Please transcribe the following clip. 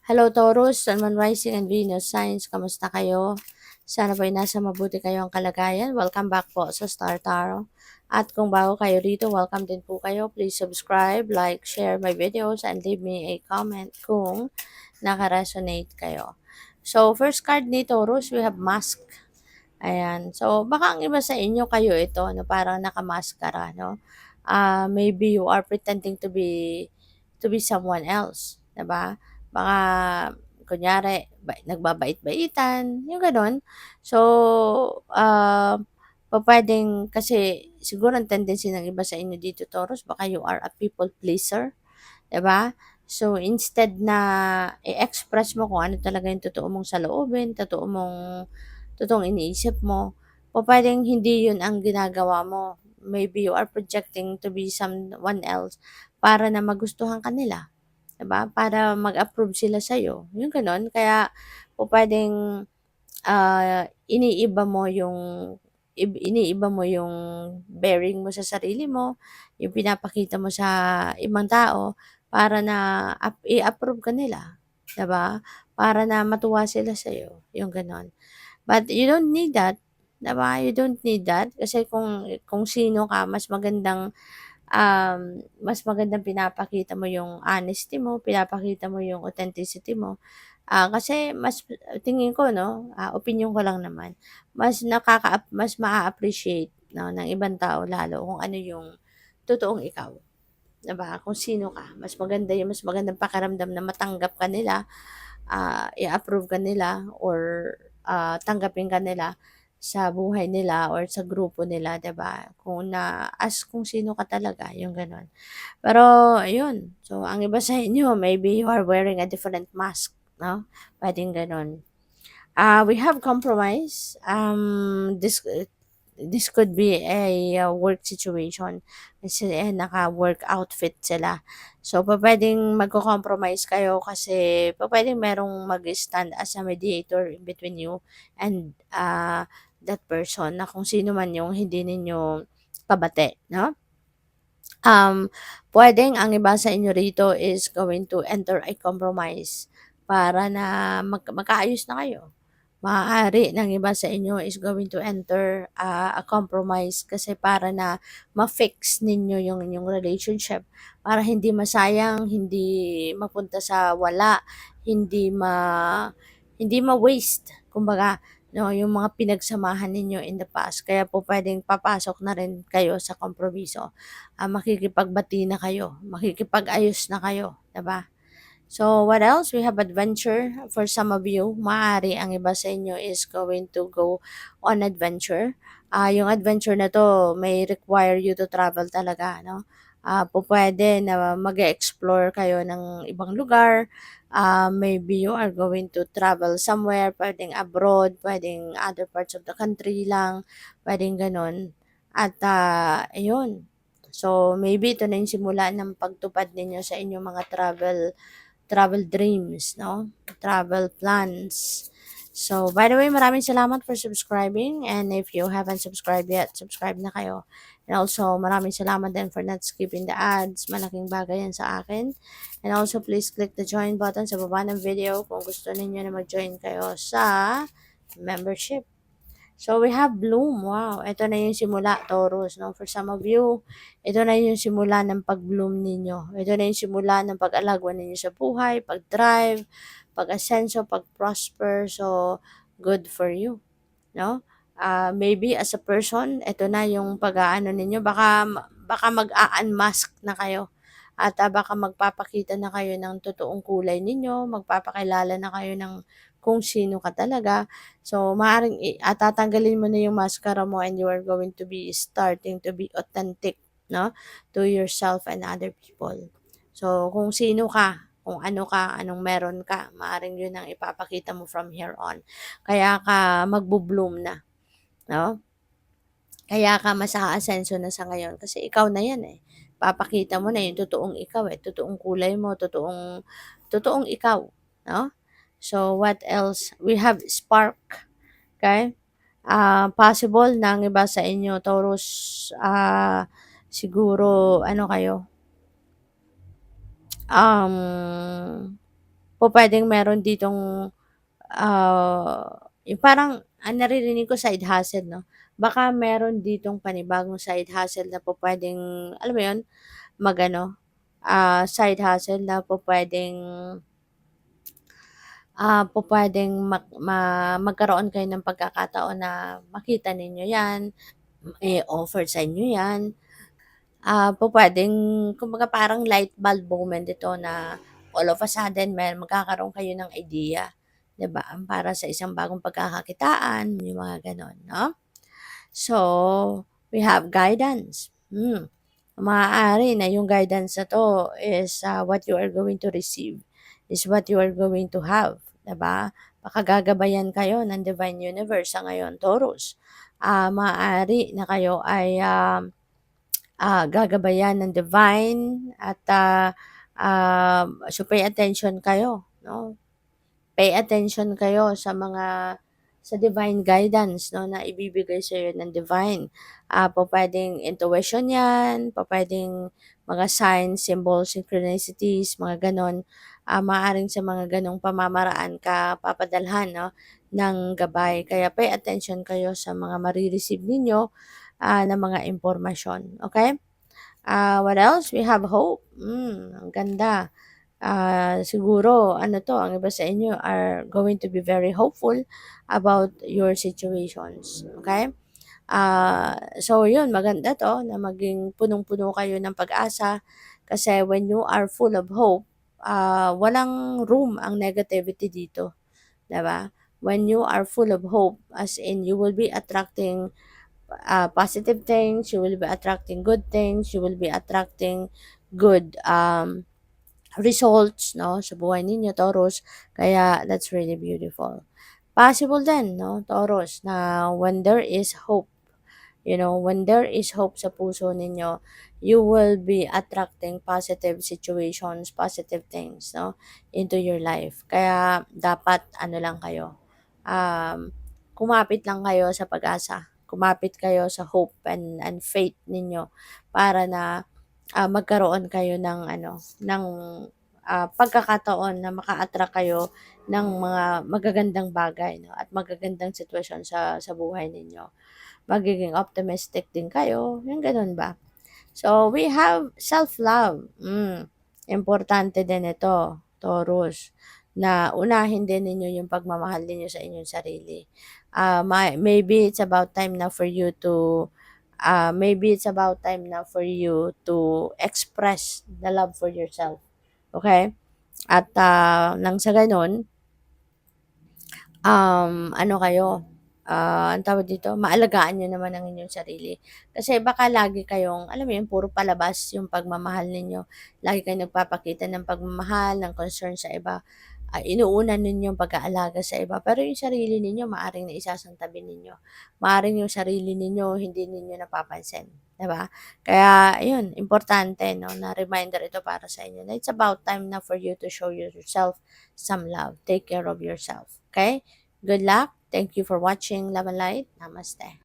Hello Taurus, Sun, Moon Rising and Venus Signs, kamusta kayo? Sana po ay nasa mabuti kayong kalagayan. Welcome back po sa Star Tarot. At kung bago kayo rito, welcome din po kayo. Please subscribe, like, share my videos, and leave me a comment kung naka-resonate kayo. So, first card ni Taurus, we have Mask. Ayan. So, baka ang iba sa inyo kayo ito, no, parang nakamaskara, no? Maybe you are pretending to be someone else, 'di ba? Baka kunyari nagbabait-baitan, yung gano'n. So, pupuwedeng kasi siguro ang tendency ng iba sa inyo dito Taurus, baka you are a people pleaser, 'di ba? So, instead na i-express mo kung ano talaga yung totoo mong saloobin, totoong iniisip mo, pupuwedeng hindi yun ang ginagawa mo. Maybe you are projecting to be someone else para na magustuhan ka nila, 'di ba? Para mag-approve sila sa'yo, yung gano'n. Kaya pupuwedeng, iniiba mo yung bearing mo sa sarili mo, yung pinapakita mo sa ibang tao para na i-approve ka nila, 'di ba? Para na matuwa sila sa'yo, yung gano'n. But you don't need that, 'di ba? You don't need that kasi kung sino ka mas magandang pinapakita mo yung honesty mo, pinapakita mo yung authenticity mo. Kasi tingin ko 'no, opinyon ko lang naman, mas maa-appreciate 'no, ng ibang tao lalo kung ano yung totoong ikaw, 'di ba? Kung sino ka, mas magandang pakiramdam na matanggap ka nila, i-approve ka nila or, tanggapin ka nila sa buhay nila or sa grupo nila, 'di ba? Kung sino ka talaga, yung gano'n. Pero ayun, so ang iba sa inyo maybe you are wearing a different mask, 'no, puwedeng gano'n. We have compromise, this could be a, work situation kasi, naka-work outfit sila. So, pupuwedeng magko-compromise kayo kasi pupuwedeng merong mag-stand as a mediator in between you and, that person na kung sino man yung hindi ninyo kabati, 'no? Puwedeng ang iba sa inyo rito is going to enter a compromise para na magkaayos na kayo. Maaari ng iba sa inyo is going to enter, a compromise kasi para na ma-fix ninyo yung inyong relationship, para hindi masayang, hindi mapunta sa wala, hindi ma hindi ma-waste kumbaga 'no, yung mga pinagsamahan ninyo in the past. Kaya po puwedeng papasok na rin kayo sa kompromiso, makikipagbati na kayo, makikipag-ayos na kayo, 'di ba? So, what else? We have adventure. For some of you, maaari ang iba sa inyo is going to go on adventure. Yung adventure na to may require you to travel talaga, no? Pupwede na mag-explore kayo ng ibang lugar. Maybe you are going to travel somewhere, pwedeng abroad, pwedeng other parts of the country lang, pwedeng ganun. At, ayun. So, maybe ito na yung simula ng pagtupad ninyo sa inyong mga travel dreams, no? Travel plans. So, by the way, maraming salamat for subscribing. And if you haven't subscribed yet, subscribe na kayo. And also, maraming salamat din for not skipping the ads. Malaking bagay yan sa akin. And also, please click the join button sa baba ng video kung gusto ninyo na mag-join kayo sa membership. So, we have bloom. Wow, ito na yung simula, Taurus. No? For some of you, ito na yung simula ng pag-bloom ninyo. Ito na yung simula ng pag-alagwa ninyo sa buhay, pag-drive, pag-asenso, pag-prosper. So, good for you. No? Maybe as a person, ito na yung pag-aano ninyo. Baka mag-a-unmask na kayo. At baka magpapakita na kayo ng totoong kulay ninyo, magpapakilala na kayo ng kung sino ka talaga. So, maaaring tatanggalin mo na yung maskara mo and you are going to be starting to be authentic, no? To yourself and other people. So, kung sino ka, kung ano ka, anong meron ka, maaaring yun ang ipapakita mo from here on. Kaya ka magbo-bloom na, no? Kaya ka mas aasenso na sa ngayon kasi ikaw na yan eh. Papakita mo na yung totoong ikaw eh, totoong kulay mo, totoong ikaw, no? So, what else? We have spark, okay? Possible na ang iba sa inyo, Taurus, siguro, ano kayo, um, pupuwedeng meron ditong, yung parang ang naririnig ko side hustle 'no, baka meron ditong panibagong side hustle na pupuwedeng, alam mo 'yun, mag-ano, side hustle na pupuwedeng, pupuwedeng magkaroon kayo ng pagkakataon na makita ninyo 'yan, i-offer sa inyo 'yan. Pupuwedeng kumbaga parang light bulb moment ito na all of a sudden magkakaroon kayo ng idea, 'di ba, para sa isang bagong pagkakakitaan, yung mga gano'n, 'no? So, we have guidance, maaari na yung guidance na 'to is, what you are going to receive, is what you are going to have, 'di ba? Baka gagabayan kayo ng Divine Universe sa ngayon, Taurus. Maaari na kayo ay, gagabayan ng divine at, so pay attention kayo 'no, pay attention kayo sa divine guidance 'no, na ibibigay sa'yo ng divine. Pupuwedeng intuition 'yan, pupuwedeng mga signs, symbols, synchronicities, mga gano'n. Maaaring sa mga gano'ng pamamaraan ka papadalhan 'no, ng gabay. Kaya pay attention kayo sa mga mare-receive ninyo, na mga impormasyon, okay? What else? We have hope. Ang ganda. Siguro ano 'to, ang iba sa inyo are going to be very hopeful about your situations, okay? So 'yun, maganda 'to na maging punong-puno kayo ng pag-asa kasi when you are full of hope, walang room ang negativity dito, 'di ba? When you are full of hope, as in you will be attracting, positive things, you will be attracting good things, you will be attracting good, results 'no, sa buhay ninyo, Taurus. Kaya that's really beautiful. Possible din 'no, Taurus, na when there is hope, when there is hope sa puso ninyo, you will be attracting positive situations, positive things 'no, into your life. Kaya dapat ano lang kayo, kumapit lang kayo sa pag-asa, kumapit kayo sa hope and faith ninyo para na, magkaroon kayo ng ano, ng, pagkakataon na maka-attract kayo ng mga magagandang bagay 'no, at magagandang sitwasyon sa buhay ninyo. Magiging optimistic din kayo, yung gano'n ba. So, we have self-love, importante din ito, Taurus, na unahin din ninyo yung pagmamahal ninyo sa inyong sarili. Maybe it's about time na for you to, maybe it's about time na for you to express the love for yourself, okay? At, nang sa gano'n, ano kayo, anong tawag dito, maalagaan niyo naman ang inyong sarili. Kasi baka lagi kayong, alam mo yun, puro palabas yung pagmamahal ninyo. Lagi kayong nagpapakita ng pagmamahal, ng concern sa iba. Inuuna ninyo yung pag-aalaga sa iba. Pero yung sarili ninyo, maaring naisasantabi ninyo. Maaring yung sarili ninyo, hindi ninyo napapansin. 'Di ba? Kaya, yun, importante, no, na reminder ito para sa inyo. Na it's about time na for you to show yourself some love. Take care of yourself. Okay? Good luck. Thank you for watching Love and Light. Namaste.